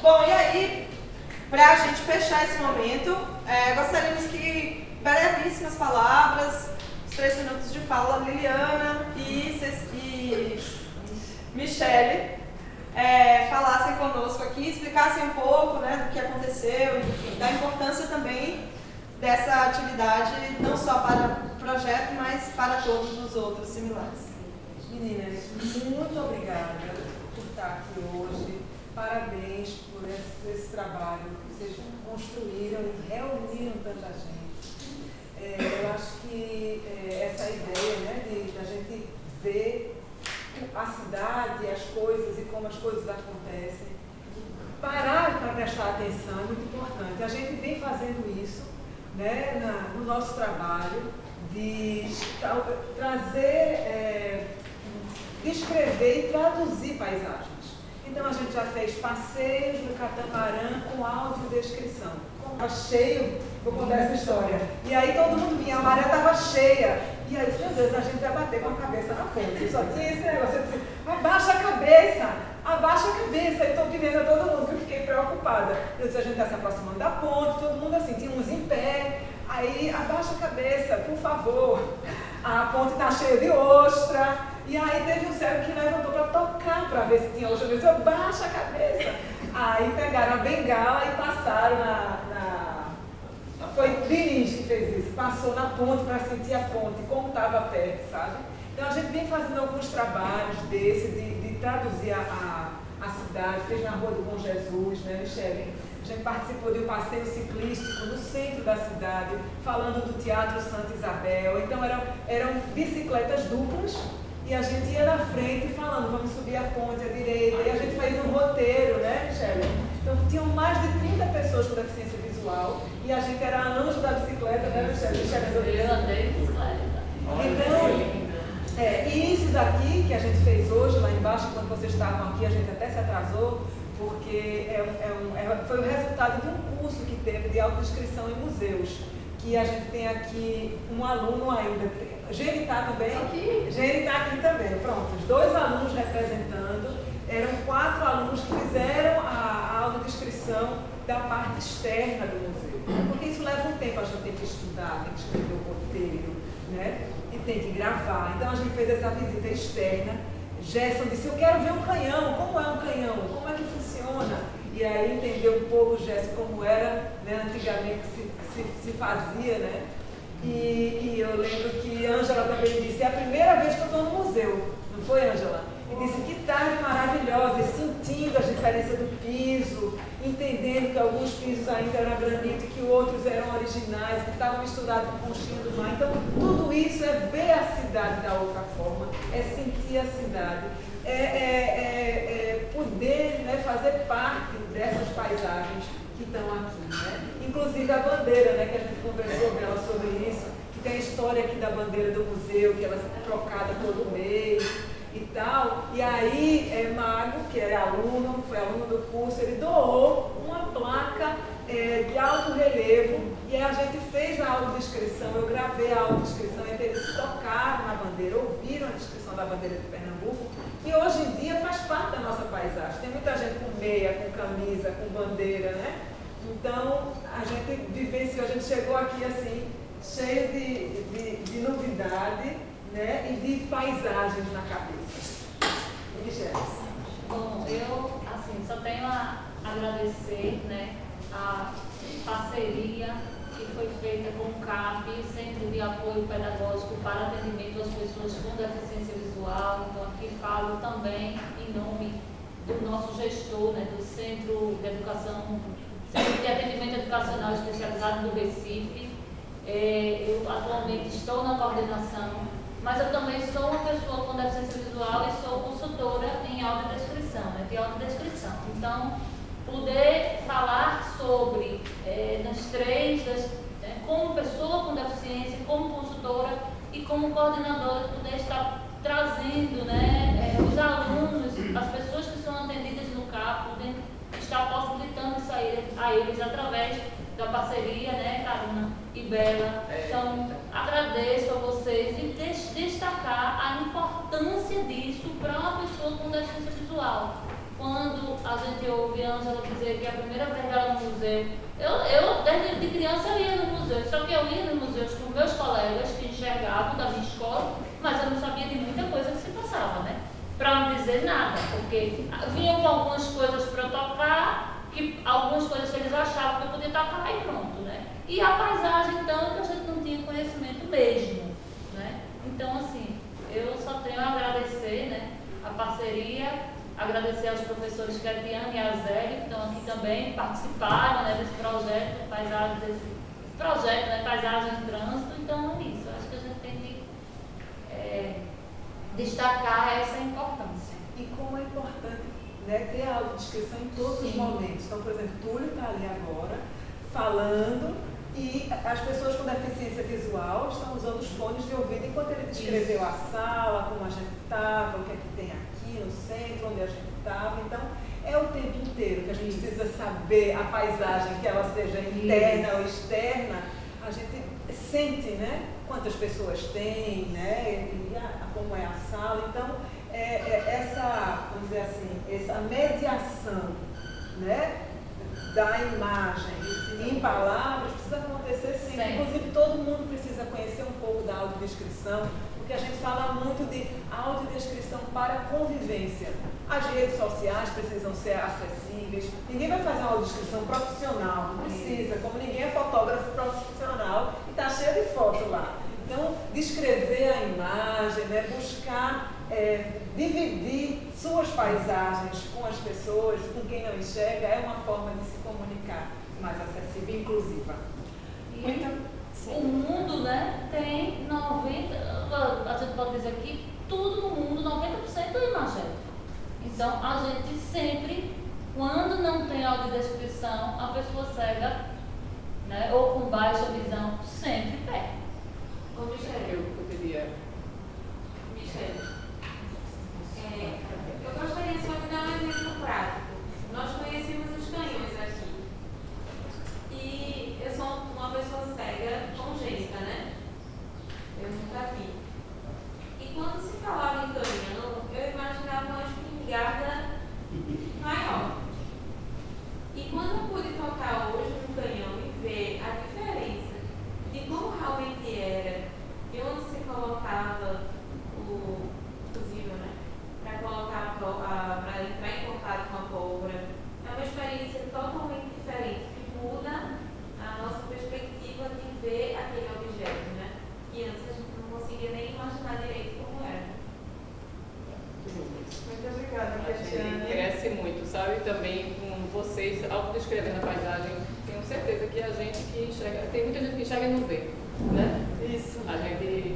Bom, e aí, para a gente fechar esse momento, gostaríamos que brevíssimas palavras, os 3 minutos de fala, Liliana e Michele, falassem conosco aqui, explicassem um pouco, né, do que aconteceu, enfim, da importância também dessa atividade, não só para o projeto, mas para todos os outros similares. Meninas, muito obrigada por estar aqui hoje. Parabéns por esse trabalho que vocês construíram e reuniram tanta gente. Eu acho que essa ideia, né, da gente ver a cidade, as coisas e como as coisas acontecem, parar para prestar atenção é muito importante. A gente vem fazendo isso, né, no nosso trabalho, de trazer, descrever e traduzir paisagens. Então a gente já fez passeios no catamarã com audiodescrição. Estava cheio, vou contar essa história. E aí todo mundo vinha, a maré estava cheia. E aí, meu Deus, a gente vai bater com a cabeça na ponte. Só tinha esse negócio de dizer, abaixa a cabeça, abaixa a cabeça. E estou pedindo a todo mundo, que eu fiquei preocupada. Eu disse, a gente está se aproximando da ponte, todo mundo assim, tinha uns em pé. Aí, abaixa a cabeça, por favor. A ponte está cheia de ostra. E aí teve um cego que levantou para tocar, para ver se tinha ostra. Eu disse, abaixa a cabeça. Aí pegaram a bengala e passaram Foi Diniz que fez isso. Passou na ponte para sentir a ponte, como estava perto, sabe? Então a gente vem fazendo alguns trabalhos desse, de traduzir a cidade. Fez na Rua do Bom Jesus, né, Michele? A gente participou de um passeio ciclístico no centro da cidade, falando do Teatro Santa Isabel. Então eram bicicletas duplas e a gente ia na frente falando, vamos subir a ponte à direita. E a gente fez um roteiro, né, Michele? Então tinham mais de 30 pessoas com deficiência visual e a gente era anjo da bicicleta, né, Michele? Eu andei de bicicleta. Então, e isso daqui que a gente fez hoje, lá embaixo, quando vocês estavam aqui, a gente até se atrasou, porque foi o resultado de um curso que teve de autodescrição em museus, que a gente tem aqui um aluno ainda. Gene está também? Gene está aqui também, pronto. Os 2 alunos representando, eram 4 alunos que fizeram a autodescrição da parte externa do museu. Porque isso leva um tempo, a gente tem que estudar, tem que escrever o roteiro, né? E tem que gravar. Então a gente fez essa visita externa. Gerson disse, eu quero ver um canhão, como é um canhão, como é que funciona? E aí entendeu um pouco, Gerson, como era, né, antigamente se fazia, né? E eu lembro que Ângela também disse, é a primeira vez que eu estou no museu, não foi, Ângela? E disse, que tarde maravilhosa, e sentindo as diferenças do piso, entendendo que alguns pisos ainda eram granito, que outros eram originais, que estavam misturados com conchinha do mar. Então, tudo isso é ver a cidade da outra forma, é sentir a cidade, poder, né, fazer parte dessas paisagens que estão aqui, né? Inclusive a bandeira, né, que a gente conversou dela sobre isso, que tem a história aqui da bandeira do museu, que ela é trocada todo mês e tal. E aí, Mago, que é aluno, foi aluno do curso, ele doou uma placa de alto relevo e a gente fez a autodescrição, eu gravei a autodescrição, então eles tocaram na bandeira, ouviram a descrição da bandeira de Pernambuco, que hoje em dia faz parte da nossa paisagem. Tem muita gente com meia, com camisa, com bandeira, né? Então, a gente vivenciou, a gente chegou aqui assim, cheio de novidade, né? E de paisagens na cabeça. E Jéssica? Bom, eu assim, só tenho a agradecer, né, a parceria que foi feita com o CAP, Centro de Apoio Pedagógico para Atendimento às Pessoas com Deficiência Visual. Então, aqui falo também em nome do nosso gestor, né, do Centro de Atendimento Educacional Especializado do Recife. Eu atualmente estou na coordenação, mas eu também sou uma pessoa com deficiência visual e sou consultora em audiodescrição, né, de audiodescrição. Então, poder falar sobre, como pessoa com deficiência, como consultora e como coordenadora, poder estar trazendo, né, os alunos, as pessoas que são atendidas no CAP, poder estar possibilitando isso a eles através da parceria, né, Karina e Bela. Então, agradeço a vocês e destacar a importância disso para uma pessoa com deficiência visual. Quando a gente ouve ouvi a Ângela dizer que a primeira vez dela no museu, eu desde criança eu ia no museu, só que eu ia no museu com meus colegas que enxergavam da minha escola, mas eu não sabia de muita coisa que se passava, né? Para não dizer nada, porque vinham com algumas coisas para tocar, algumas coisas que eles achavam que eu podia tocar e pronto, né? E a paisagem, então, que a gente não tinha conhecimento mesmo, né? Então, assim, eu só tenho a agradecer, né, a parceria, agradecer aos professores Ketiane e Azeli, que estão aqui também, participaram, né, desse projeto, né, Paisagem e Trânsito. Então, é isso. Acho que a gente tem que destacar essa importância. E como é importante, né, ter a audiodescrição em todos os momentos. Então, por exemplo, Túlio está ali agora falando e as pessoas com deficiência visual estão usando os fones de ouvido enquanto ele descreveu a sala, como a gente estava, o que é que tem aqui no centro, onde a gente estava. Então, é o tempo inteiro que a gente precisa saber a paisagem, que ela seja interna ou externa. A gente sente, né, quantas pessoas tem, né, e como é a sala. Então, essa, vamos dizer assim, essa mediação, né, da imagem em palavras precisa acontecer sempre. Sim. Inclusive, todo mundo precisa conhecer um pouco da audiodescrição, porque a gente fala muito de audiodescrição para convivência. As redes sociais precisam ser acessíveis. Ninguém vai fazer uma audiodescrição profissional, não precisa, como ninguém é fotógrafo profissional e está cheio de foto lá. Então, descrever a imagem, né, buscar dividir suas paisagens com as pessoas, com quem não enxerga, é uma forma de se comunicar mais acessível e inclusiva. O mundo, né, tem 90%, a gente pode dizer aqui, tudo no mundo, 90% é imagético. Então, a gente sempre, quando não tem audiodescrição, a pessoa cega, né, ou com baixa visão, sempre perde. Ô, Michele, Eu poderia. Michele, eu gostaria só de dar um exemplo prático. Nós conhecemos os canhões aqui. E eu sou uma pessoa cega congênita, né? Eu nunca vi. E quando se falava em canhão, eu imaginava uma espingarda maior. E quando eu pude tocar hoje no canhão e ver a diferença de como realmente era, de onde se colocava o fusível, né? Para colocar para entrar em contato com a pólvora, é uma experiência totalmente diferente, que muda a nossa perspectiva de ver aquele objeto, né? Que antes a gente não conseguia nem imaginar direito como era. Muito obrigada, A gente Ketiane. cresce muito, sabe? Também com vocês autodescrevendo a paisagem. Tenho certeza que a gente que enxerga, tem muita gente que enxerga e não vê, né? Isso. A gente